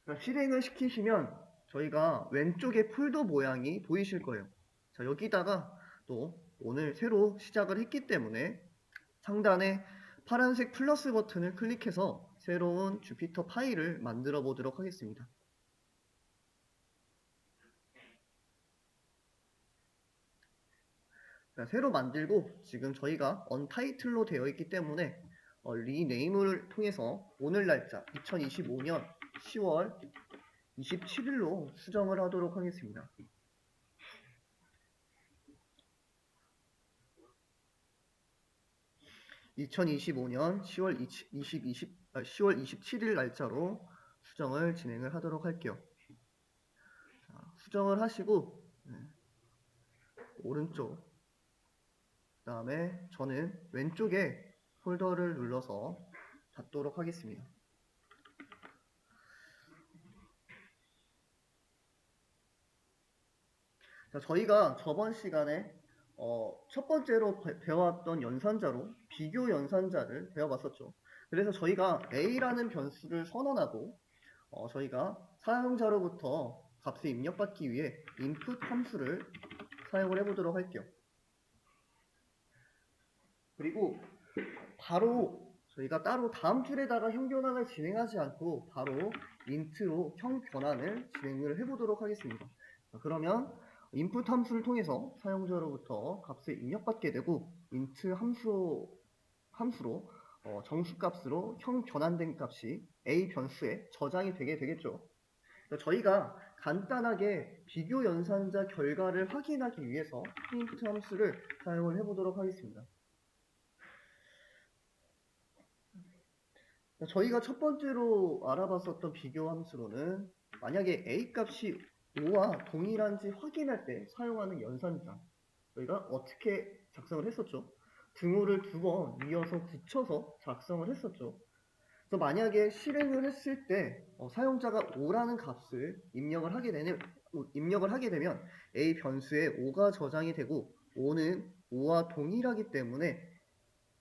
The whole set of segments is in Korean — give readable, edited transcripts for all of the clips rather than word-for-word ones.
자, 실행을 시키시면 저희가 왼쪽에 폴더 모양이 보이실 거예요. 자, 여기다가 또 오늘 새로 시작을 했기 때문에 상단에 파란색 플러스 버튼을 클릭해서 새로운 주피터 파일을 만들어 보도록 하겠습니다. 자, 새로 만들고 지금 저희가 언타이틀로 되어 있기 때문에 리네임을 통해서 오늘 날짜 2025년 10월 27일로 수정을 하도록 하겠습니다. (2025년 10월 27일) 날짜로 수정을 진행을 하도록 할게요. 자, 수정을 하시고 오른쪽 그 다음에 저는 왼쪽에 폴더를 눌러서 닫도록 하겠습니다. 자, 저희가 저번 시간에 첫 번째로 배워왔던 연산자로 비교 연산자를 배워봤었죠. 그래서 저희가 A라는 변수를 선언하고 저희가 사용자로부터 값을 입력받기 위해 input 함수를 사용을 해보도록 할게요. 그리고 바로 저희가 따로 다음 줄에다가 형 변환을 진행하지 않고 바로 int로 형 변환을 진행을 해보도록 하겠습니다. 자, 그러면 input 함수를 통해서 사용자로부터 값을 입력받게 되고 int 함수로 정수값으로 형 변환된 값이 a 변수에 저장이 되게 되겠죠. 저희가 간단하게 비교 연산자 결과를 확인하기 위해서 print 함수를 사용을 해보도록 하겠습니다. 저희가 첫 번째로 알아봤었던 비교 함수로는 만약에 a 값이 5와 동일한지 확인할 때 사용하는 연산자, 저희가 어떻게 작성을 했었죠? 등호를 2번 이어서 붙여서 작성을 했었죠. 그래서 만약에 실행을 했을 때 사용자가 5라는 값을 입력을 하게 되면 a 변수에 5가 저장이 되고 5는 5와 동일하기 때문에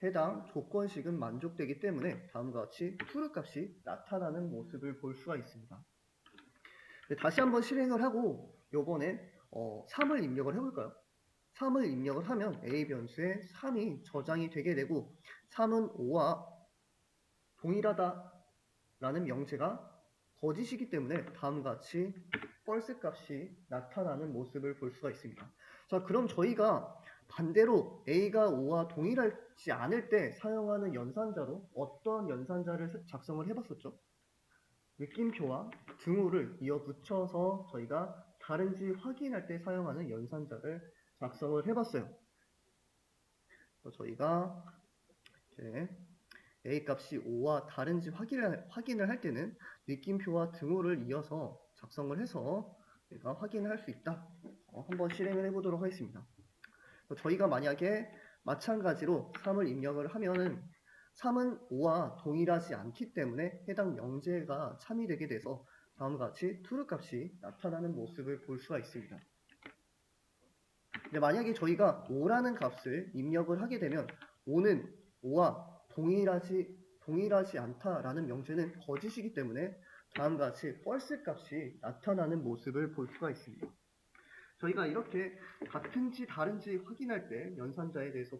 해당 조건식은 만족되기 때문에 다음과 같이 true 값이 나타나는 모습을 볼 수가 있습니다. 다시 한번 실행을 하고 요번엔 3을 입력을 해볼까요? 3을 입력을 하면 a 변수에 3이 저장이 되게 되고 3은 5와 동일하다라는 명제가 거짓이기 때문에 다음과 같이 false 값이 나타나는 모습을 볼 수가 있습니다. 자, 그럼 저희가 반대로 a가 5와 동일하지 않을 때 사용하는 연산자로 어떤 연산자를 작성을 해봤었죠? 느낌표와 등호를 이어 붙여서 저희가 다른지 확인할 때 사용하는 연산자를 작성을 해봤어요. 저희가 이렇게 a 값이 5와 다른지 확인을 할 때는 느낌표와 등호를 이어서 작성을 해서 우리가 확인을 할 수 있다. 한번 실행을 해보도록 하겠습니다. 저희가 만약에 마찬가지로 3을 입력을 하면은 3은 5와 동일하지 않기 때문에 해당 명제가 참이되게 돼서 다음과 같이 true 값이 나타나는 모습을 볼 수가 있습니다. 근데 만약에 저희가 5라는 값을 입력을 하게 되면 5는 5와 동일하지 않다라는 명제는 거짓이기 때문에 다음과 같이 false 값이 나타나는 모습을 볼 수가 있습니다. 저희가 이렇게 같은지 다른지 확인할 때 연산자에 대해서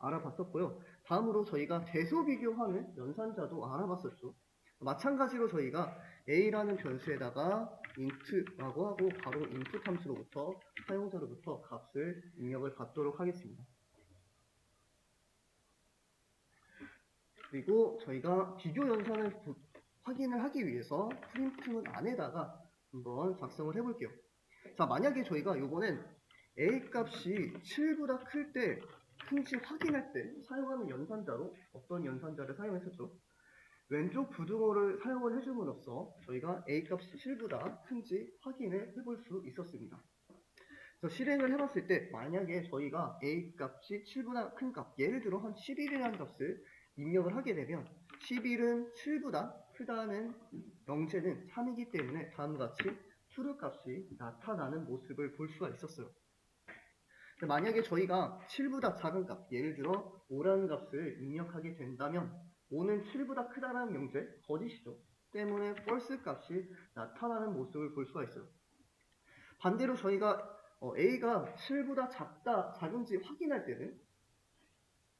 알아봤었고요. 다음으로 저희가 대소 비교하는 연산자도 알아봤었죠. 마찬가지로 저희가 a라는 변수에다가 int라고 하고 바로 input 함수로부터 사용자로부터 값을 입력을 받도록 하겠습니다. 그리고 저희가 비교 연산을 확인을 하기 위해서 프린트문 안에다가 한번 작성을 해볼게요. 자, 만약에 저희가 이번엔 a 값이 7보다 클 때 큰지 확인할 때 사용하는 연산자로 어떤 연산자를 사용했었죠? 왼쪽 부등호를 사용을 해줌으로써 저희가 a 값이 7보다 큰지 확인을 해볼 수 있었습니다. 그래서 실행을 해봤을 때 만약에 저희가 a 값이 7보다 큰 값, 예를 들어 한 11이라는 값을 입력을 하게 되면 11은 7보다 크다는 명제는 3이기 때문에 다음과 같이 true 값이 나타나는 모습을 볼 수가 있었어요. 만약에 저희가 7보다 작은 값, 예를 들어 5라는 값을 입력하게 된다면 5는 7보다 크다는 명제, 거짓이죠. 때문에 false 값이 나타나는 모습을 볼 수가 있어요. 반대로 저희가 A가 7보다 작은지 확인할 때는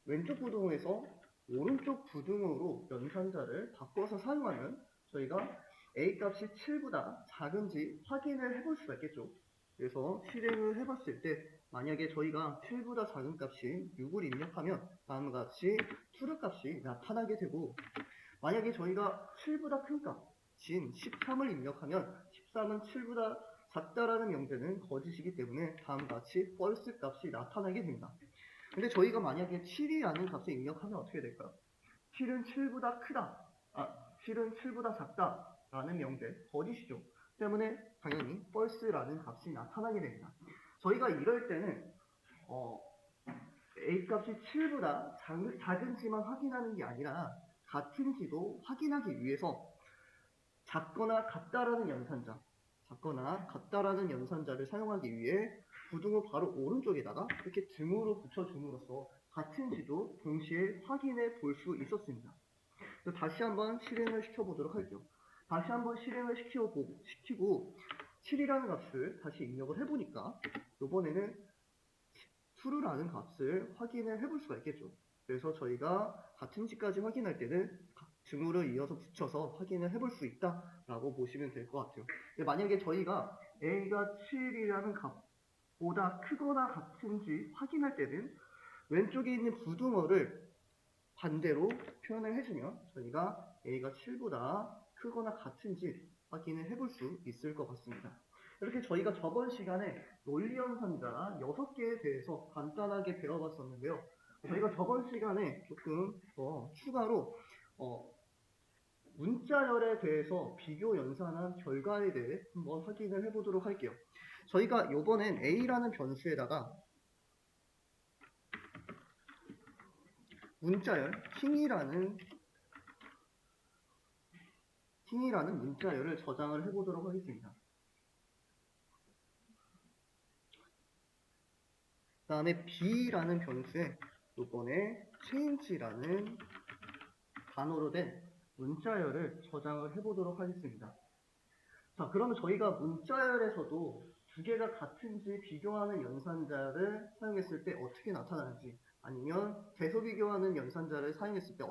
왼쪽 부등호에서 오른쪽 부등호로 연산자를 바꿔서 사용하면 저희가 A 값이 7보다 작은지 확인을 해볼 수가 있겠죠. 그래서 실행을 해봤을 때 만약에 저희가 7보다 작은 값인 6을 입력하면 다음과 같이 true 값이 나타나게 되고, 만약에 저희가 7보다 큰 값인 13을 입력하면 13은 7보다 작다라는 명제는 거짓이기 때문에 다음과 같이 false 값이 나타나게 됩니다. 근데 저희가 만약에 7이라는 값을 입력하면 어떻게 될까요? 7은 7보다 크다. 7은 7보다 작다. 라는 명제, 거짓이죠. 때문에 당연히 false라는 값이 나타나게 됩니다. 저희가 이럴 때는 A 값이 7보다 작은지만 확인하는 게 아니라 같은지도 확인하기 위해서 작거나 같다라는 연산자를 사용하기 위해 부등호 바로 오른쪽에다가 이렇게 등으로 붙여줌으로써 같은지도 동시에 확인해 볼 수 있었습니다. 다시 한번 실행을 시켜보도록 할게요. 다시 한번 실행을 시키고 7이라는 값을 다시 입력을 해보니까 이번에는 true라는 값을 확인을 해볼 수가 있겠죠. 그래서 저희가 같은지까지 확인할 때는 등호를 이어서 붙여서 확인을 해볼 수 있다라고 보시면 될 것 같아요. 만약에 저희가 A가 7이라는 값보다 크거나 같은지 확인할 때는 왼쪽에 있는 부등호를 반대로 표현을 해주면 저희가 A가 7보다 크거나 같은지 확인을 해볼 수 있을 것 같습니다. 이렇게 저희가 저번 시간에 논리연산자 6개에 대해서 간단하게 배워봤었는데요. 저희가 저번 시간에 조금 더 추가로 문자열에 대해서 비교 연산한 결과에 대해 한번 확인을 해보도록 할게요. 저희가 이번엔 A라는 변수에다가 문자열 킹이라는 문자열을 저장을 해보도록 하겠습니다. 그 다음에 B라는 변수에 이번에 change라는 단어로 된 문자열을 저장을 해보도록 하겠습니다. 자, 그러면 저희가 문자열에서도 두 개가 같은지 비교하는 연산자를 사용했을 때 어떻게 나타나는지, 아니면 대소 비교하는 연산자를 사용했을 때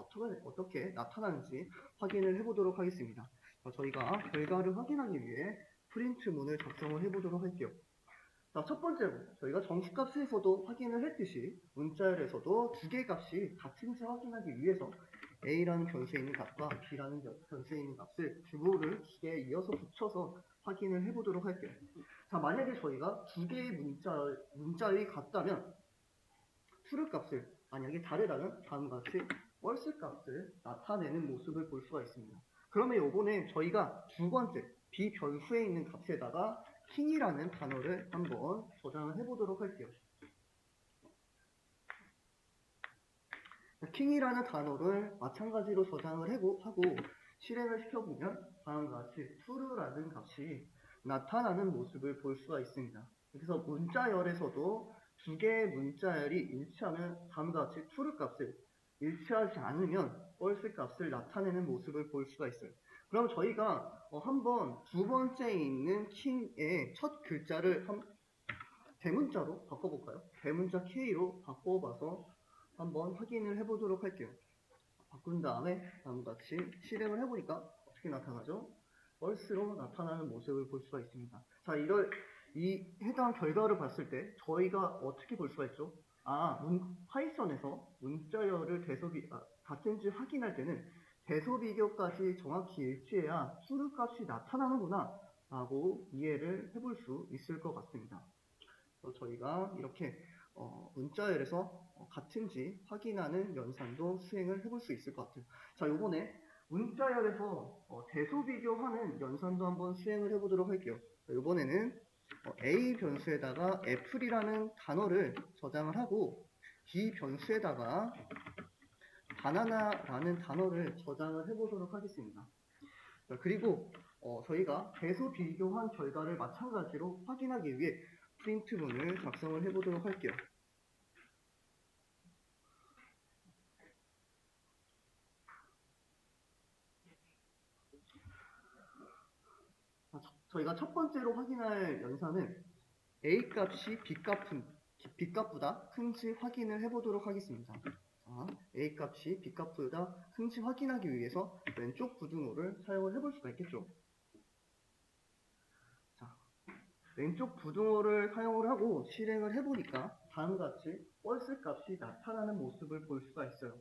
어떻게 나타나는지 확인을 해보도록 하겠습니다. 자, 저희가 결과를 확인하기 위해 프린트문을 작성을 해보도록 할게요. 자, 첫 번째로 저희가 정수값에서도 확인을 했듯이 문자열에서도 두 개의 값이 같은지 확인하기 위해서 A라는 변수에 있는 값과 B라는 변수에 있는 값을 등호를 두 개 이어서 붙여서 확인을 해보도록 할게요. 자, 만약에 저희가 두 개의 문자열이 같다면 true 값을, 만약에 다르다면 다음과 같이 false 값을 나타내는 모습을 볼 수가 있습니다. 그러면 이번에 저희가 두 번째 B 변수에 있는 값에다가 킹이라는 단어를 한번 저장을 해보도록 할게요. 킹이라는 단어를 마찬가지로 저장을 하고 실행을 시켜보면 다음과 같이 true라는 값이 나타나는 모습을 볼 수가 있습니다. 그래서 문자열에서도 두 개의 문자열이 일치하면 다음과 같이 true 값을, 일치하지 않으면 false 값을 나타내는 모습을 볼 수가 있어요. 그럼 저희가 한번 두 번째에 있는 킹의 첫 글자를 대문자로 바꿔볼까요? 대문자 K로 바꿔봐서 한번 확인을 해보도록 할게요. 바꾼 다음에 다음과 같이 실행을 해보니까 어떻게 나타나죠? false로 나타나는 모습을 볼 수가 있습니다. 자, 이 해당 결과를 봤을 때 저희가 어떻게 볼 수가 있죠? 파이썬에서 문자열을 같은지 확인할 때는 대소 비교까지 정확히 일치해야 true 값이 나타나는구나 라고 이해를 해볼 수 있을 것 같습니다. 그래서 저희가 이렇게 문자열에서 같은지 확인하는 연산도 수행을 해볼 수 있을 것 같아요. 자, 요번에 문자열에서 대소 비교하는 연산도 한번 수행을 해보도록 할게요. 자, 요번에는 A 변수에다가 애플이라는 단어를 저장을 하고 B 변수에다가 바나나라는 단어를 저장을 해보도록 하겠습니다. 자, 그리고 저희가 대소 비교한 결과를 마찬가지로 확인하기 위해 프린트문을 작성을 해보도록 할게요. 저희가 첫 번째로 확인할 연산은 A 값이 B 값보다 큰지 확인을 해보도록 하겠습니다. 자, A 값이 B 값보다 큰지 확인하기 위해서 왼쪽 부등호를 사용을 해볼 수가 있겠죠. 자, 왼쪽 부등호를 사용을 하고 실행을 해보니까 다음과 같이 펄스 값이 나타나는 모습을 볼 수가 있어요.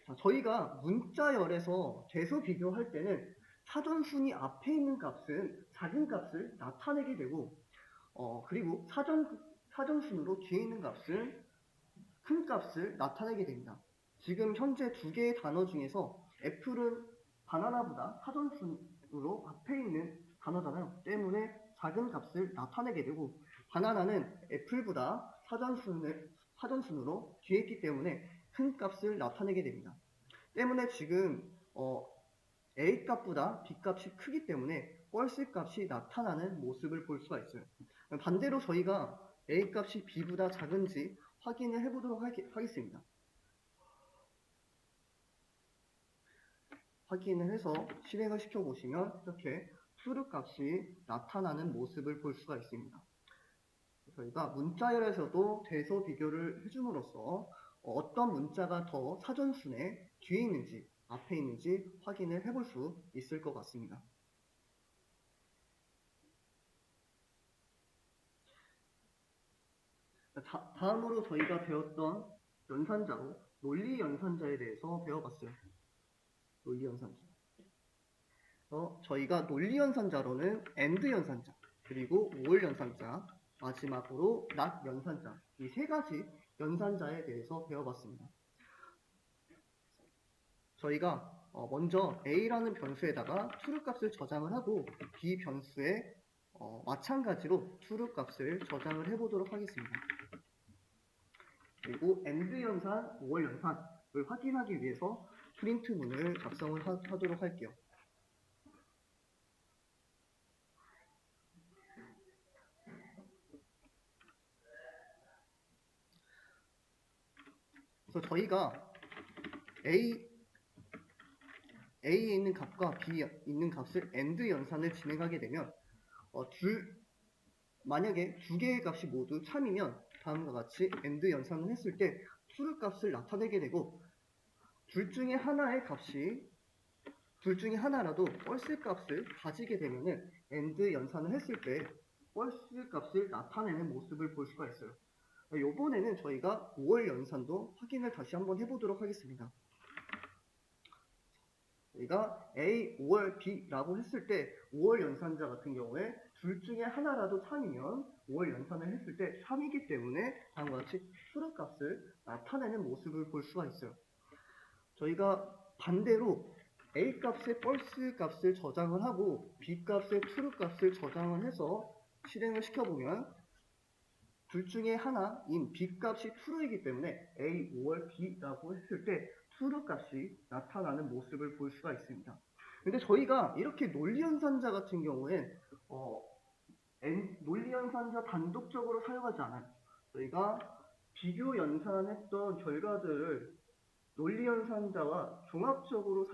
자, 저희가 문자열에서 대소 비교할 때는 사전순위 앞에 있는 값은 작은 값을 나타내게 되고 그리고 사전순으로 뒤에 있는 값은 큰 값을 나타내게 됩니다. 지금 현재 두 개의 단어 중에서 애플은 바나나보다 사전순으로 앞에 있는 단어잖아요. 때문에 작은 값을 나타내게 되고 바나나는 애플보다 사전순으로 뒤에 있기 때문에 큰 값을 나타내게 됩니다. 때문에 지금 A 값보다 B 값이 크기 때문에 펄스 값이 나타나는 모습을 볼 수가 있어요. 반대로 저희가 A 값이 B보다 작은지 확인을 해보도록 하겠습니다. 확인을 해서 실행을 시켜보시면 이렇게 true 값이 나타나는 모습을 볼 수가 있습니다. 저희가 문자열에서도 대소 비교를 해줌으로써 어떤 문자가 더 사전순에 뒤에 있는지 앞에 있는지 확인을 해볼 수 있을 것 같습니다. 다음으로 저희가 배웠던 연산자로 논리 연산자에 대해서 배워봤어요. 논리 연산자. 저희가 논리 연산자로는 AND 연산자, 그리고 OR 연산자, 마지막으로 NOT 연산자, 이 세 가지 연산자에 대해서 배워봤습니다. 저희가 먼저 A라는 변수에다가 true 값을 저장을 하고 B 변수에 마찬가지로 true 값을 저장을 해보도록 하겠습니다. 그리고 AND 연산, OR 연산을 확인하기 위해서 프린트문을 작성을 하도록 할게요. 그래서 저희가 A에 있는 값과 B에 있는 값을 AND 연산을 진행하게 되면 만약에 두 개의 값이 모두 참이면 다음과 같이 AND 연산을 했을 때 true 값을 나타내게 되고 둘 중에 하나라도 펄스 값을 가지게 되면은 AND 연산을 했을 때 펄스 값을 나타내는 모습을 볼 수가 있어요. 이번에는 저희가 5월 연산도 확인을 다시 한번 해보도록 하겠습니다. 저희가 A, 5월, B라고 했을 때 5월 연산자 같은 경우에 둘 중에 하나라도 3이면 5월 연산을 했을 때 3이기 때문에 다음과 같이 true 값을 나타내는 모습을 볼 수가 있어요. 저희가 반대로 A 값에 펄스 값을 저장을 하고 B 값에 true 값을 저장을 해서 실행을 시켜보면 둘 중에 하나인 B 값이 true이기 때문에 A, 5월, B라고 했을 때 true 값이 나타나는 모습을 볼 수가 있습니다. 근데 저희가 이렇게 논리연산자 같은 경우엔 논리연산자 단독적으로 사용하지 않아요. 저희가 비교 연산했던 결과들을 논리연산자와 복합적으로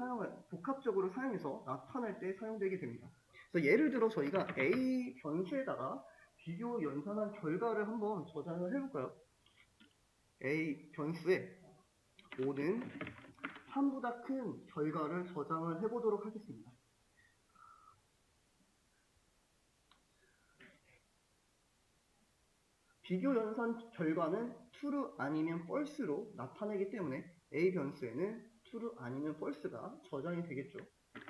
사용해서 나타낼 때 사용되게 됩니다. 그래서 예를 들어 저희가 A 변수에다가 비교 연산한 결과를 한번 저장을 해볼까요? A 변수에 5는 3보다 큰 결과를 저장을 해보도록 하겠습니다. 비교 연산 결과는 true 아니면 false로 나타내기 때문에 A 변수에는 true 아니면 false가 저장이 되겠죠.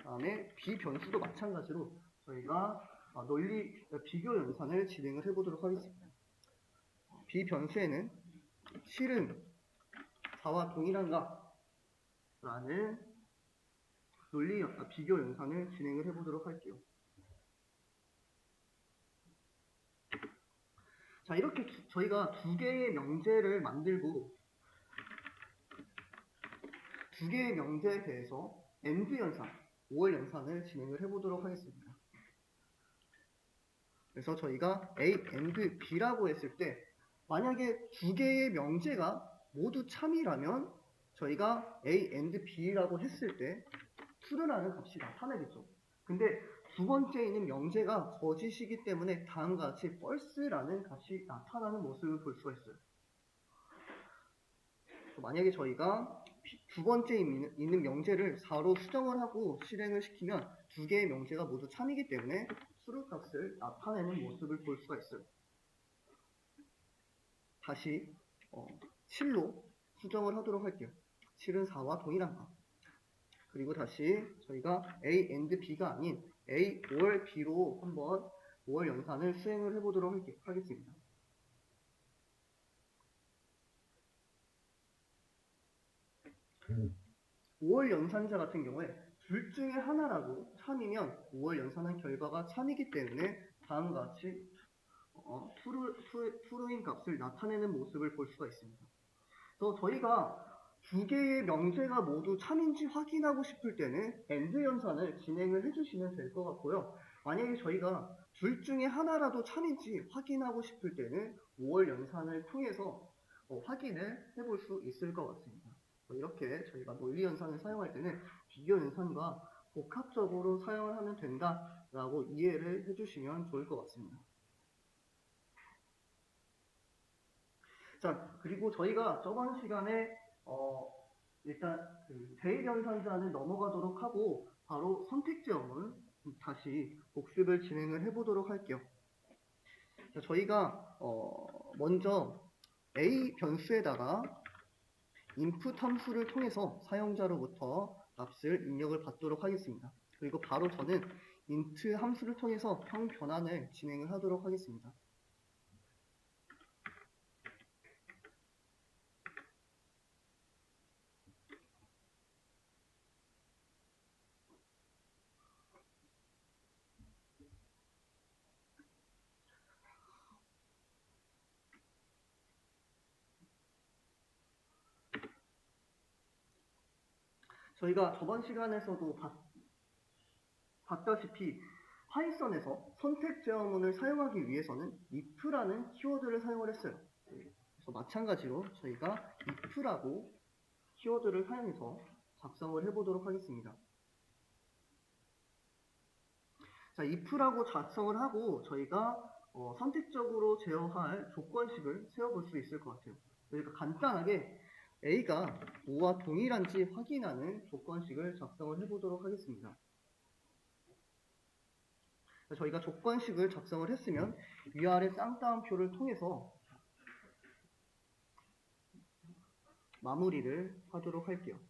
다음에 B 변수도 마찬가지로 저희가 비교 연산을 진행을 해보도록 하겠습니다. B 변수에는 실은 4와 동일한가? 라는 비교 연산을 진행을 해보도록 할게요. 자, 이렇게 저희가 두 개의 명제를 만들고 두 개의 명제에 대해서 AND 연산, OR 연산을 진행을 해보도록 하겠습니다. 그래서 저희가 A, AND, B라고 했을 때 만약에 두 개의 명제가 모두 참이라면 저희가 A, AND, B라고 했을 때 true라는 값이 나타나겠죠. 근데 두 번째 있는 명제가 거짓이기 때문에 다음과 같이 false라는 값이 나타나는 모습을 볼 수가 있어요. 만약에 저희가 두 번째 있는 명제를 4로 수정을 하고 실행을 시키면 두 개의 명제가 모두 참이기 때문에 수를 값을 나타내는 모습을 볼 수가 있어요. 다시 7로 수정을 하도록 할게요. 7은 4와 동일한 값. 그리고 다시 저희가 A and B가 아닌 A or B로 한번 5월 연산을 수행을 해보도록 하겠습니다. 음. 5월 연산자 같은 경우에 둘 중에 하나라도 참이면 5월 연산한 결과가 참이기 때문에 다음과 같이 true인 값을 나타내는 모습을 볼 수가 있습니다. 그래서 저희가 두 개의 명제가 모두 참인지 확인하고 싶을 때는 AND 연산을 진행을 해주시면 될 것 같고요. 만약에 저희가 둘 중에 하나라도 참인지 확인하고 싶을 때는 5월 연산을 통해서 확인을 해볼 수 있을 것 같습니다. 이렇게 저희가 논리 연산을 사용할 때는 비교 연산과 복합적으로 사용을 하면 된다라고 이해를 해주시면 좋을 것 같습니다. 자, 그리고 저희가 저번 시간에 일단 대입연산자는 넘어가도록 하고 바로 선택지역을 다시 복습을 진행을 해보도록 할게요. 자, 저희가 먼저 A 변수에다가 input 함수를 통해서 사용자로부터 값을 입력을 받도록 하겠습니다. 그리고 바로 저는 int 함수를 통해서 형 변환을 진행을 하도록 하겠습니다. 저희가 저번 시간에서도 봤다시피 파이썬에서 선택 제어문을 사용하기 위해서는 if라는 키워드를 사용을 했어요. 그래서 마찬가지로 저희가 if라고 키워드를 사용해서 작성을 해보도록 하겠습니다. 자, if라고 작성을 하고 저희가 선택적으로 제어할 조건식을 세워볼 수 있을 것 같아요. 그러니까 간단하게 A가 5와 동일한지 확인하는 조건식을 작성을 해보도록 하겠습니다. 저희가 조건식을 작성을 했으면 위아래 쌍따옴표를 통해서 마무리를 하도록 할게요.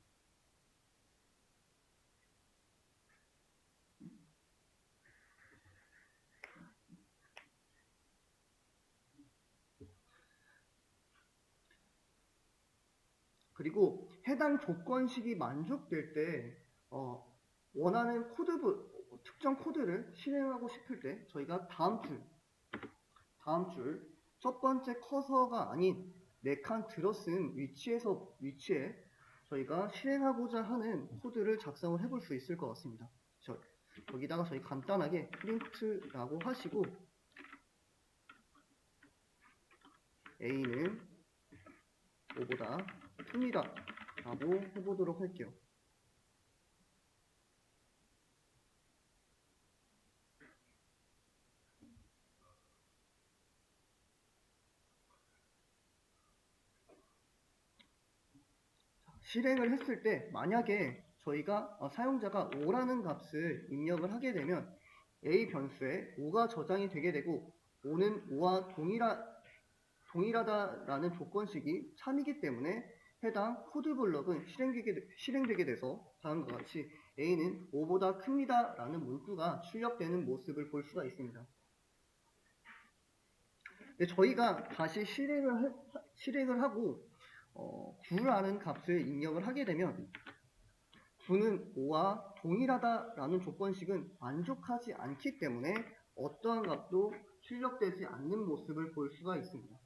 그리고 해당 조건식이 만족될 때 원하는 특정 코드를 실행하고 싶을 때 저희가 다음 줄 첫 번째 커서가 아닌 4칸 들어쓴 위치에 저희가 실행하고자 하는 코드를 작성을 해볼 수 있을 것 같습니다. 여기다가 저희 간단하게 print라고 하시고 A는 5보다 큽니다 라고 해보도록 할게요. 실행을 했을 때 만약에 저희가 사용자가 5라는 값을 입력을 하게 되면 A 변수에 5가 저장이 되게 되고 5는 5와 동일하다라는 조건식이 참이기 때문에 해당 코드 블럭은 실행되게 돼서 다음과 같이 A는 5보다 큽니다 라는 문구가 출력되는 모습을 볼 수가 있습니다. 근데 저희가 다시 실행을 하고 9라는 값을 입력을 하게 되면 9는 5와 동일하다라는 조건식은 만족하지 않기 때문에 어떠한 값도 출력되지 않는 모습을 볼 수가 있습니다.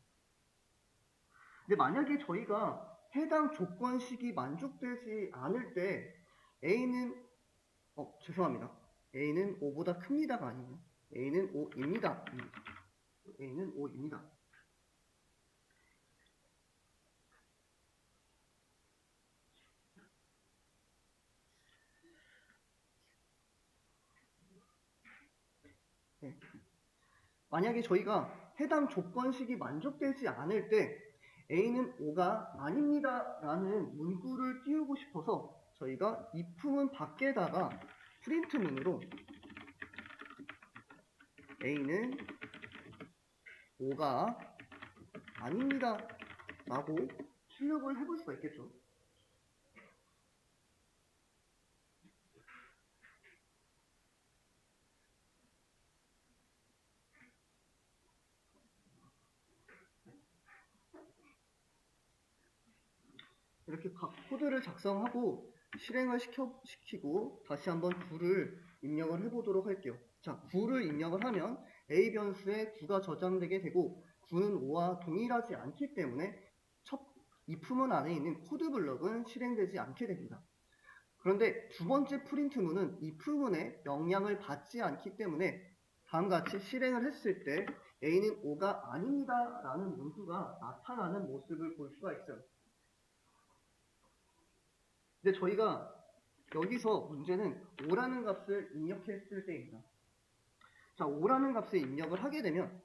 근데 만약에 저희가 해당 조건식이 만족되지 않을 때 A는 죄송합니다. A는 5보다 큽니다가 아니고 A는 5입니다. A는 5입니다. 네. 만약에 저희가 해당 조건식이 만족되지 않을 때 A는 O가 아닙니다 라는 문구를 띄우고 싶어서 저희가 if문 밖에다가 프린트문으로 A는 O가 아닙니다 라고 출력을 해볼 수가 있겠죠. 이렇게 각 코드를 작성하고 실행을 시키고 다시 한번 9를 입력을 해보도록 할게요. 자, 9를 입력을 하면 A 변수에 9가 저장되게 되고 9는 5와 동일하지 않기 때문에 첫 if문 안에 있는 코드 블럭은 실행되지 않게 됩니다. 그런데 두 번째 프린트문은 if문의 영향을 받지 않기 때문에 다음과 같이 실행을 했을 때 A는 5가 아닙니다 라는 문구가 나타나는 모습을 볼 수가 있어요. 근데 저희가 여기서 문제는 5라는 값을 입력했을 때입니다. 자, 5라는 값을 입력을 하게 되면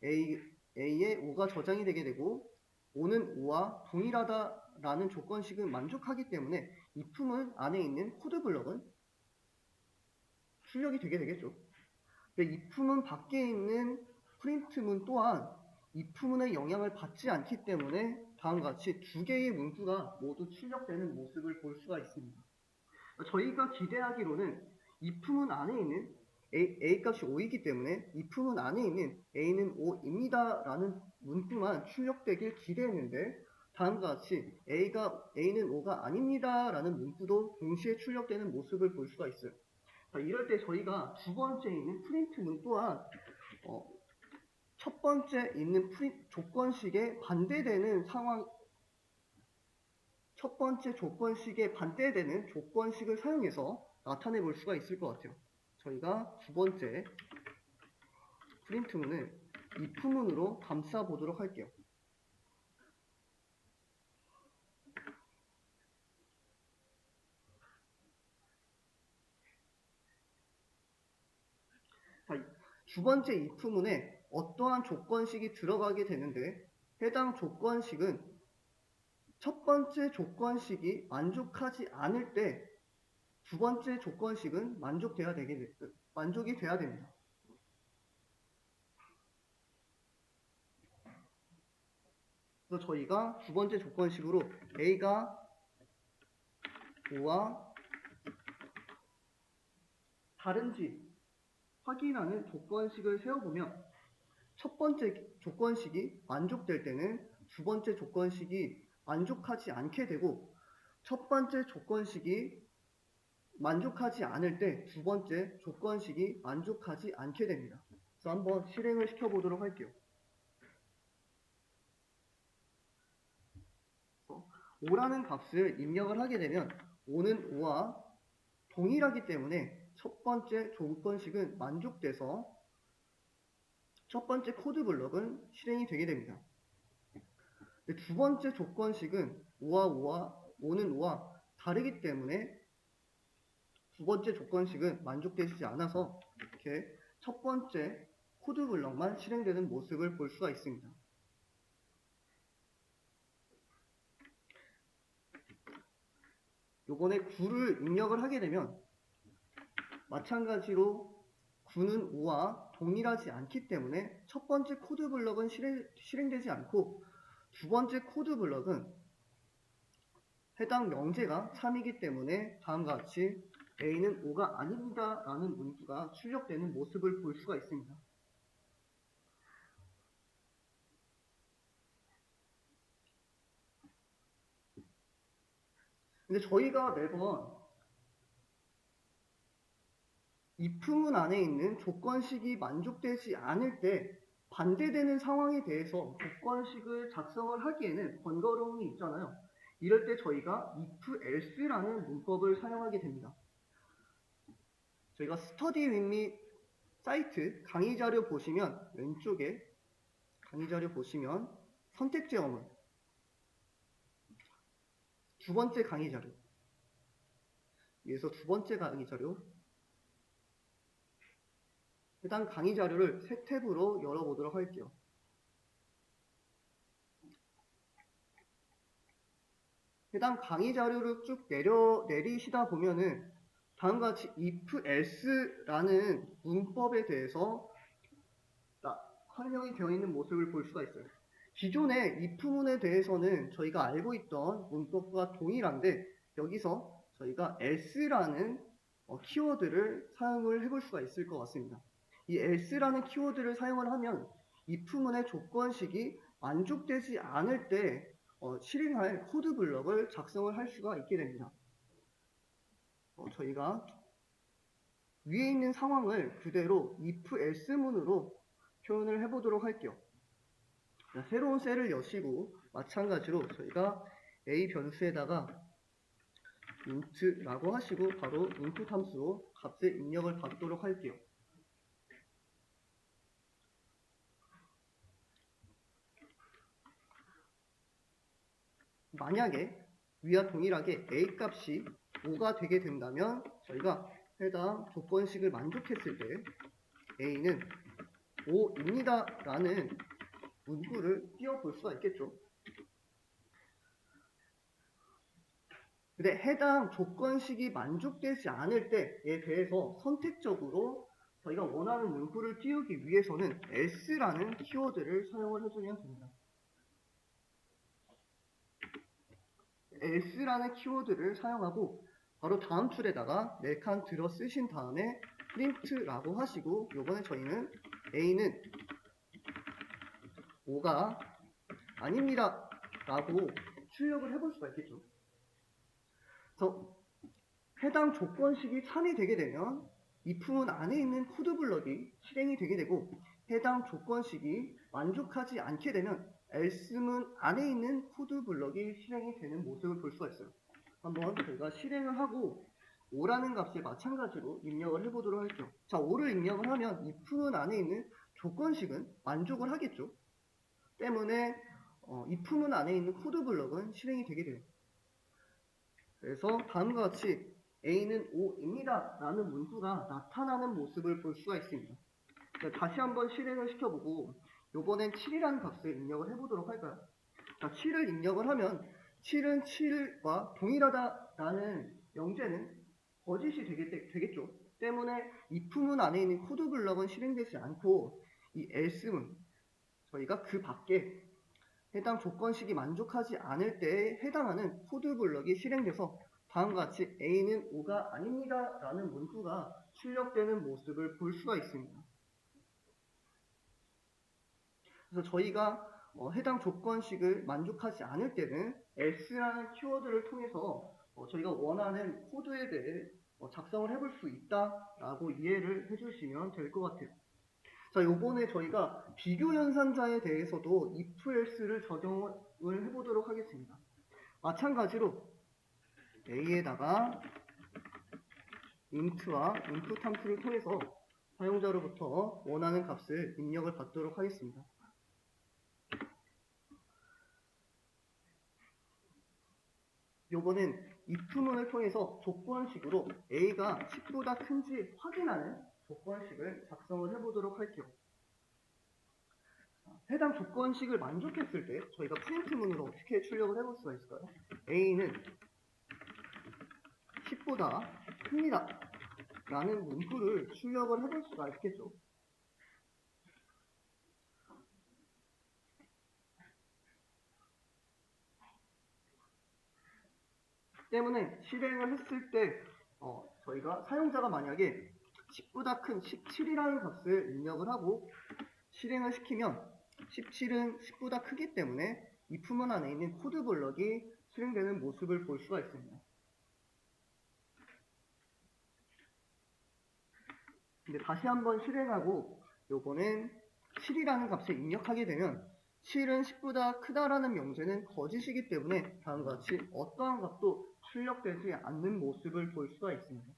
A에 5가 저장이 되게 되고 5는 5와 동일하다라는 조건식은 만족하기 때문에 if문 안에 있는 코드 블럭은 출력이 되게 되겠죠. 근데 if문 밖에 있는 프린트문 또한 if문의 영향을 받지 않기 때문에 다음과 같이 두 개의 문구가 모두 출력되는 모습을 볼 수가 있습니다. 저희가 기대하기로는 if문 안에 있는 A 값이 5이기 때문에 if문 안에 있는 A는 5입니다 라는 문구만 출력되길 기대했는데 다음과 같이 A는 5가 아닙니다 라는 문구도 동시에 출력되는 모습을 볼 수가 있어요. 자, 이럴 때 저희가 두 번째 있는 프린트문 또한 첫 번째 있는 조건식에 반대되는 상황, 첫 번째 조건식에 반대되는 조건식을 사용해서 나타내 볼 수가 있을 것 같아요. 저희가 두 번째 프린트문을 if문으로 감싸 보도록 할게요. 자, 두 번째 if문에 어떠한 조건식이 들어가게 되는데 해당 조건식은 첫 번째 조건식이 만족하지 않을 때 두 번째 조건식은 만족이 돼야 됩니다. 그래서 저희가 두 번째 조건식으로 A가 5와 다른지 확인하는 조건식을 세워보면 첫 번째 조건식이 만족될 때는 두 번째 조건식이 만족하지 않게 되고 첫 번째 조건식이 만족하지 않을 때 두 번째 조건식이 만족하지 않게 됩니다. 그래서 한번 실행을 시켜보도록 할게요. 5라는 값을 입력을 하게 되면 5는 5와 동일하기 때문에 첫 번째 조건식은 만족돼서 첫 번째 코드 블럭은 실행이 되게 됩니다. 두 번째 조건식은 5는 5와 다르기 때문에 두 번째 조건식은 만족되지 않아서 이렇게 첫 번째 코드 블럭만 실행되는 모습을 볼 수가 있습니다. 요번에 9를 입력을 하게 되면 마찬가지로 9는 5와 동일하지 않기 때문에 첫 번째 코드 블럭은 실행되지 않고 두 번째 코드 블럭은 해당 명제가 3이기 때문에 다음과 같이 A는 5가 아닙니다 라는 문구가 출력되는 모습을 볼 수가 있습니다. 근데 저희가 매번 if문 안에 있는 조건식이 만족되지 않을 때 반대되는 상황에 대해서 조건식을 작성을 하기에는 번거로움이 있잖아요. 이럴 때 저희가 if else라는 문법을 사용하게 됩니다. 저희가 스터디 윗미 사이트 강의 자료 보시면 왼쪽에 강의 자료 보시면 선택 제어문 두 번째 강의 자료 위에서 두 번째 강의 자료 해당 강의 자료를 새 탭으로 열어보도록 할게요. 해당 강의 자료를 쭉 내리시다 보면은 다음과 같이 if else라는 문법에 대해서 설명이 되어 있는 모습을 볼 수가 있어요. 기존의 if문에 대해서는 저희가 알고 있던 문법과 동일한데 여기서 저희가 else라는 키워드를 사용을 해볼 수가 있을 것 같습니다. 이 else라는 키워드를 사용을 하면 if문의 조건식이 만족되지 않을 때 실행할 코드 블럭을 작성을 할 수가 있게 됩니다. 저희가 위에 있는 상황을 그대로 if else문으로 표현을 해보도록 할게요. 자, 새로운 셀을 여시고 마찬가지로 저희가 a 변수에다가 int라고 하시고 바로 input 함수로 값의 입력을 받도록 할게요. 만약에 위와 동일하게 a 값이 5가 되게 된다면 저희가 해당 조건식을 만족했을 때 a는 5입니다 라는 문구를 띄워볼 수가 있겠죠. 근데 해당 조건식이 만족되지 않을 때에 대해서 선택적으로 저희가 원하는 문구를 띄우기 위해서는 else라는 키워드를 사용을 해주면 됩니다. else라는 키워드를 사용하고 바로 다음 줄에다가 4칸 들어 쓰신 다음에 print라고 하시고 요번에 저희는 a는 5가 아닙니다 라고 출력을 해볼 수가 있겠죠. 그래서 해당 조건식이 참이 되게 되면 if문 안에 있는 코드 블럭이 실행이 되게 되고 해당 조건식이 만족하지 않게 되면 else문 안에 있는 코드 블럭이 실행이 되는 모습을 볼 수가 있어요. 한번 저희가 실행을 하고 5라는 값에 마찬가지로 입력을 해보도록 할게요. 자, 5를 입력을 하면 if문 안에 있는 조건식은 만족을 하겠죠. 때문에 if문 안에 있는 코드 블럭은 실행이 되게 돼요. 그래서 다음과 같이 a는 5입니다 라는 문구가 나타나는 모습을 볼 수가 있습니다. 자, 다시 한번 실행을 시켜보고 요번엔 7이라는 값을 입력을 해보도록 할까요? 자, 7을 입력을 하면 7은 7과 동일하다라는 명제는 거짓이 되겠죠. 때문에 if문 안에 있는 코드 블럭은 실행되지 않고 이 else문 저희가 그 밖에 해당 조건식이 만족하지 않을 때에 해당하는 코드 블럭이 실행돼서 다음과 같이 a는 5가 아닙니다 라는 문구가 출력되는 모습을 볼 수가 있습니다. 그래서 저희가 해당 조건식을 만족하지 않을 때는 else라는 키워드를 통해서 저희가 원하는 코드에 대해 작성을 해볼 수 있다라고 이해를 해주시면 될 것 같아요. 자, 요번에 저희가 비교 연산자에 대해서도 if else를 적용을 해보도록 하겠습니다. 마찬가지로 a에다가 int와 input 함수를 통해서 사용자로부터 원하는 값을 입력을 받도록 하겠습니다. 요거는 if문을 통해서 조건식으로 a가 10보다 큰지 확인하는 조건식을 작성을 해보도록 할게요. 해당 조건식을 만족했을 때 저희가 프린트문으로 어떻게 출력을 해볼 수가 있을까요? a는 10보다 큽니다 라는 문구를 출력을 해볼 수가 있겠죠. 때문에 실행을 했을 때 저희가 사용자가 만약에 10보다 큰 17이라는 값을 입력을 하고 실행을 시키면 17은 10보다 크기 때문에 if문 안에 있는 코드 블럭이 실행되는 모습을 볼 수가 있습니다. 근데 다시 한번 실행하고 요번엔 7이라는 값을 입력하게 되면 7은 10보다 크다라는 명제는 거짓이기 때문에 다음과 같이 어떠한 값도 출력되지 않는 모습을 볼 수가 있습니다.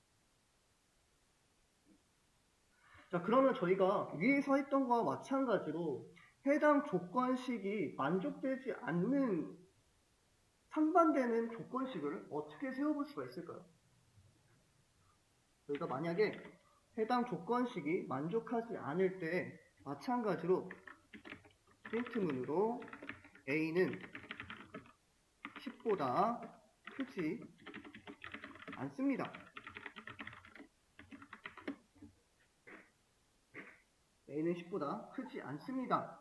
자, 그러면 저희가 위에서 했던 것과 마찬가지로 해당 조건식이 만족되지 않는 상반되는 조건식을 어떻게 세워볼 수가 있을까요? 저희가 만약에 해당 조건식이 만족하지 않을 때 마찬가지로 프린트문으로 a는 10보다 크지 않습니다. a는 10보다 크지 않습니다.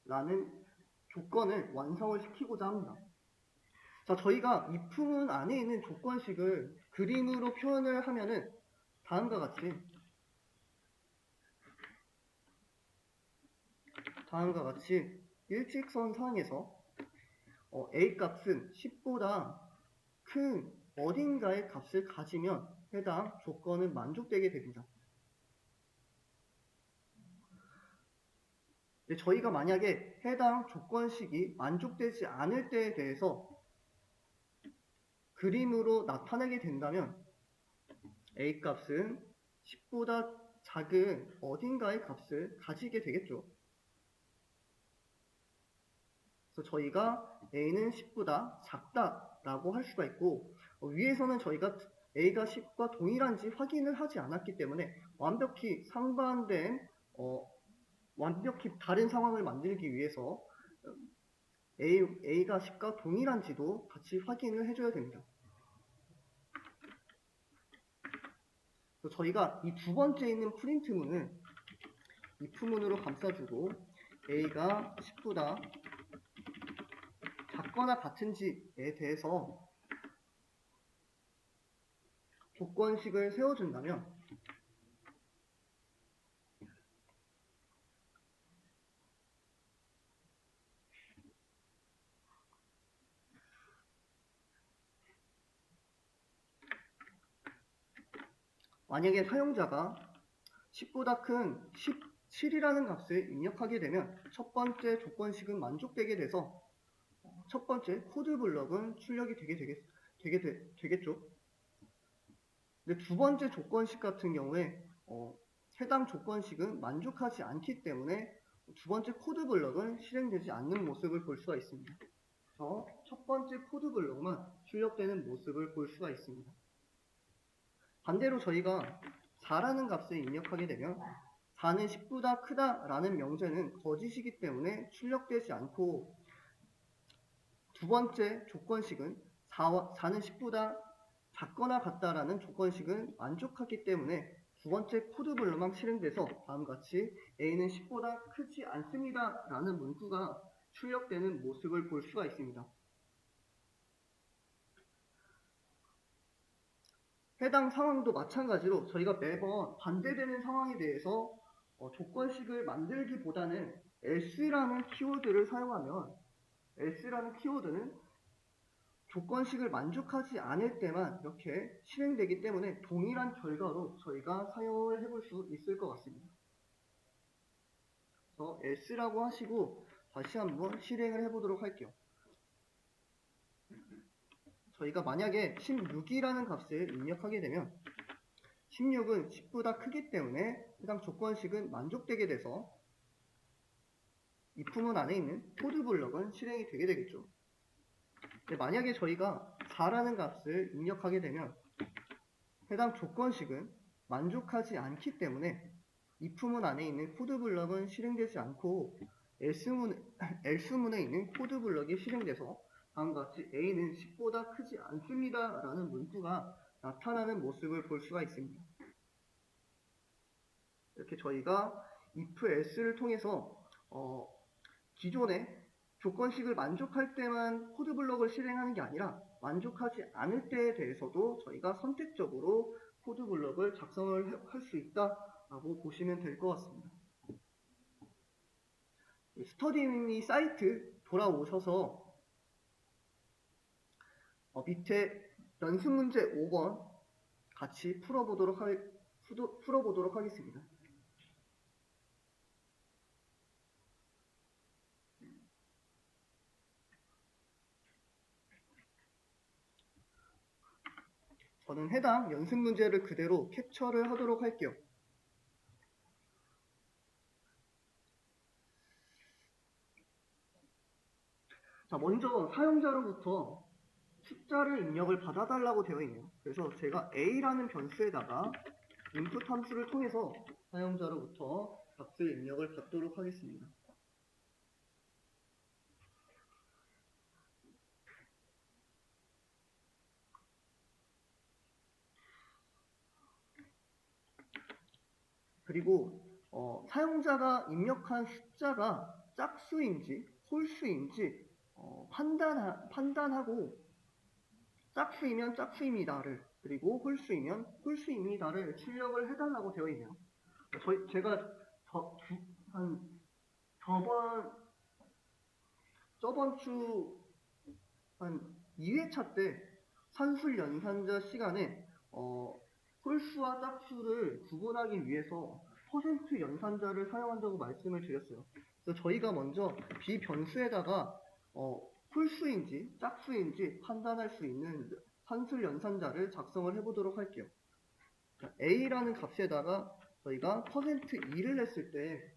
라는 조건을 완성을 시키고자 합니다. 자, 저희가 if문 안에 있는 조건식을 그림으로 표현을 하면은 다음과 같이 일직선 상에서 a 값은 10보다 큰 어딘가의 값을 가지면 해당 조건은 만족되게 됩니다. 저희가 만약에 해당 조건식이 만족되지 않을 때에 대해서 그림으로 나타내게 된다면 a 값은 10보다 작은 어딘가의 값을 가지게 되겠죠. 그래서 저희가 a는 10보다 작다라고 할 수가 있고 위에서는 저희가 a가 10과 동일한지 확인을 하지 않았기 때문에 완벽히 상반된 완벽히 다른 상황을 만들기 위해서 a가 10과 동일한지도 같이 확인을 해줘야 됩니다. 그래서 저희가 이 두 번째 있는 프린트문을 if문으로 감싸주고 a가 10보다 작거나 같은지에 대해서 조건식을 세워준다면 만약에 사용자가 10보다 큰 17이라는 값을 입력하게 되면 첫 번째 조건식은 만족되게 돼서 첫 번째 코드 블럭은 출력이 되겠죠. 근데 두 번째 조건식 같은 경우에 해당 조건식은 만족하지 않기 때문에 두 번째 코드 블럭은 실행되지 않는 모습을 볼 수가 있습니다. 그래서 첫 번째 코드 블럭만 출력되는 모습을 볼 수가 있습니다. 반대로 저희가 4라는 값을 입력하게 되면 4는 10보다 크다라는 명제는 거짓이기 때문에 출력되지 않고 두 번째 조건식은 4는 10보다 작거나 같다라는 조건식은 만족하기 때문에 두 번째 코드 블록만 실행돼서 다음과 같이 a는 10보다 크지 않습니다 라는 문구가 출력되는 모습을 볼 수가 있습니다. 해당 상황도 마찬가지로 저희가 매번 반대되는 상황에 대해서 조건식을 만들기보다는 else라는 키워드를 사용하면 else라는 키워드는 조건식을 만족하지 않을 때만 이렇게 실행되기 때문에 동일한 결과로 저희가 사용을 해볼 수 있을 것 같습니다. 그래서 else라고 하시고 다시 한번 실행을 해보도록 할게요. 저희가 만약에 16이라는 값을 입력하게 되면 16은 10보다 크기 때문에 해당 조건식은 만족되게 돼서 if문 안에 있는 코드 블럭은 실행이 되게 되겠죠. 만약에 저희가 4라는 값을 입력하게 되면 해당 조건식은 만족하지 않기 때문에 if문 안에 있는 코드 블럭은 실행되지 않고 else문에 있는 코드 블럭이 실행돼서 다음과 같이 a는 10보다 크지 않습니다 라는 문구가 나타나는 모습을 볼 수가 있습니다. 이렇게 저희가 if else를 통해서 기존에 조건식을 만족할 때만 코드 블럭을 실행하는 게 아니라 만족하지 않을 때에 대해서도 저희가 선택적으로 코드 블럭을 작성을 할 수 있다라고 보시면 될 것 같습니다. 스터디미 사이트 돌아오셔서 밑에 연습 문제 5번 같이 풀어보도록 하겠습니다. 저는 해당 연습 문제를 그대로 캡처를 하도록 할게요. 자, 먼저 사용자로부터 숫자를 입력을 받아달라고 되어 있네요. 그래서 제가 a라는 변수에다가 input 함수를 통해서 사용자로부터 값을 입력을 받도록 하겠습니다. 그리고 사용자가 입력한 숫자가 짝수인지 홀수인지 판단하고 짝수이면 짝수입니다를 그리고 홀수이면 홀수입니다를 출력을 해달라고 되어 있네요. 제가 저번 주 한 2회차 때 산술 연산자 시간에 홀수와 짝수를 구분하기 위해서 퍼센트 연산자를 사용한다고 말씀을 드렸어요. 그래서 저희가 먼저 비변수에다가 홀수인지 짝수인지 판단할 수 있는 산술 연산자를 작성을 해보도록 할게요. a라는 값에다가 저희가 %2를 냈을 때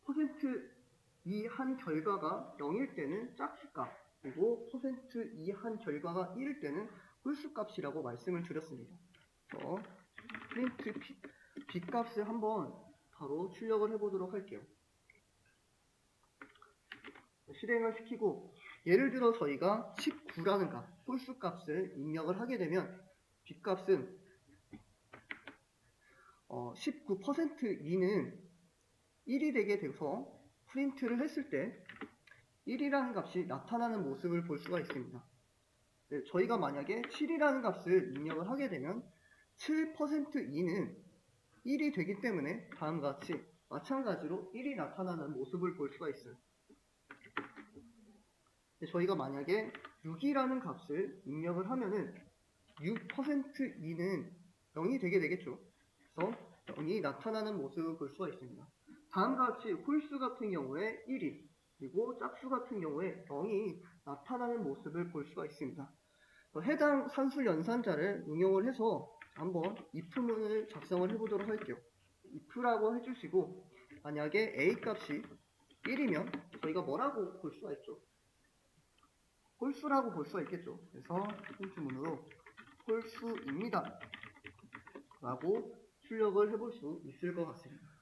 %2 한 결과가 0일 때는 짝수값 그리고 %2 한 결과가 1일 때는 홀수값이라고 말씀을 드렸습니다. 그래서 프린트 b값을 한번 바로 출력을 해보도록 할게요. 실행을 시키고 예를 들어 저희가 19라는 값, 홀수값을 입력을 하게 되면 b값은 19%2는 1이 되게 돼서 프린트를 했을 때 1이라는 값이 나타나는 모습을 볼 수가 있습니다. 네, 저희가 만약에 7이라는 값을 입력을 하게 되면 7%2는 1이 되기 때문에 다음과 같이 마찬가지로 1이 나타나는 모습을 볼 수가 있어요. 네, 저희가 만약에 6이라는 값을 입력을 하면은 6%2는 0이 되게 되겠죠. 그래서 0이 나타나는 모습을 볼 수가 있습니다. 다음과 같이 홀수 같은 경우에 1이 그리고 짝수 같은 경우에 0이 나타나는 모습을 볼 수가 있습니다. 해당 산술 연산자를 응용을 해서 한번 if문을 작성을 해보도록 할게요. if라고 해주시고 만약에 a 값이 1이면 저희가 뭐라고 볼 수가 있죠? 홀수라고 볼 수가 있겠죠. 그래서 프린트문으로 홀수입니다 라고 출력을 해볼 수 있을 것 같습니다.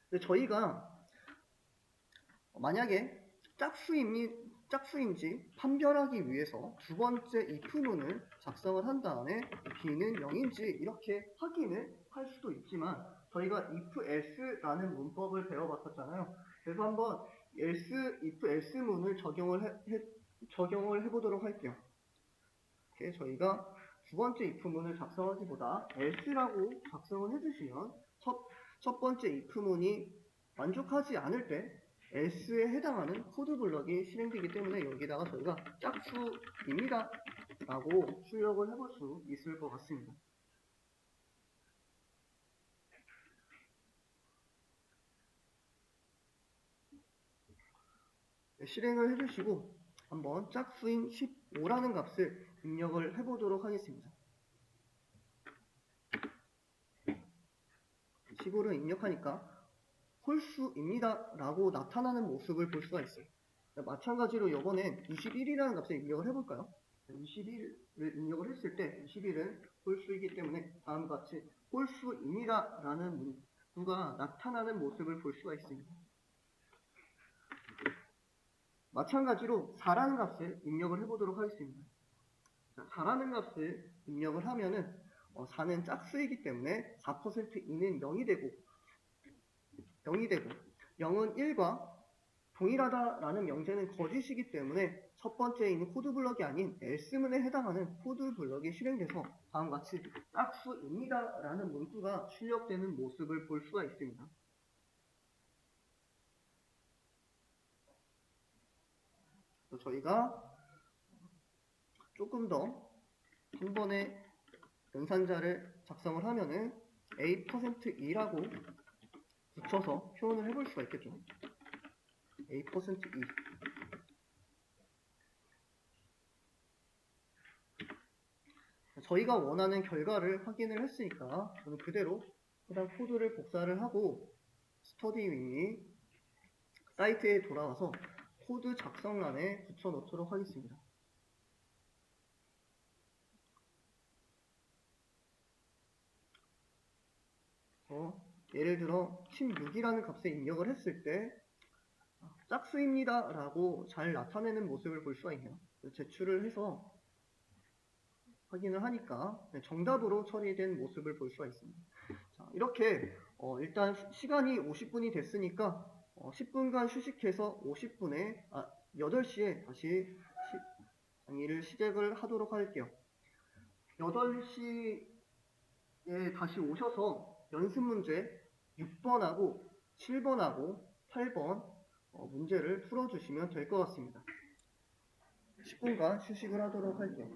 근데 저희가 만약에 짝수인지 판별하기 위해서 두 번째 if문을 작성을 한 다음에 b는 0인지 이렇게 확인을 할 수도 있지만 저희가 if else라는 문법을 배워봤었잖아요. 그래서 한번 if else문을 적용을 해보도록 할게요. 이렇게 저희가 두 번째 if문을 작성하기보다 else라고 작성을 해주시면 첫 번째 if문이 만족하지 않을 때 else에 해당하는 코드 블럭이 실행되기 때문에 여기다가 저희가 짝수입니다 라고 출력을 해볼 수 있을 것 같습니다. 네, 실행을 해주시고 한번 짝수인 15라는 값을 입력을 해보도록 하겠습니다. 15를 입력하니까 홀수입니다 라고 나타나는 모습을 볼 수가 있어요. 마찬가지로 이번엔 21이라는 값을 입력을 해볼까요? 21을 입력을 했을 때 21은 홀수이기 때문에 다음과 같이 홀수입니다 라는 문구가 나타나는 모습을 볼 수가 있습니다. 마찬가지로 4라는 값을 입력을 해보도록 하겠습니다. 4라는 값을 입력을 하면은 4는 짝수이기 때문에 4%2는 0이 되고 0은 1과 동일하다라는 명제는 거짓이기 때문에 첫 번째에 있는 코드 블럭이 아닌 else문에 해당하는 코드 블럭이 실행돼서 다음과 같이 짝수입니다 라는 문구가 출력되는 모습을 볼 수가 있습니다. 저희가 조금 더 한 번에 연산자를 작성을 하면은 a%2라고 붙여서 표현을 해볼 수가 있겠죠. a%2 저희가 원하는 결과를 확인을 했으니까 저는 그대로 해당 코드를 복사를 하고 스터디윈이 사이트에 돌아와서 코드 작성란에 붙여놓도록 하겠습니다. 예를 들어 16이라는 값에 입력을 했을 때 짝수입니다 라고 잘 나타내는 모습을 볼 수가 있네요. 제출을 해서 확인을 하니까 정답으로 처리된 모습을 볼 수가 있습니다. 자, 이렇게 일단 시간이 50분이 됐으니까 10분간 휴식해서 8시에 다시 강의를 시작을 하도록 할게요. 8시에 다시 오셔서 연습 문제 6번하고 7번하고 8번 문제를 풀어주시면 될 것 같습니다. 10분간 휴식을 하도록 할게요.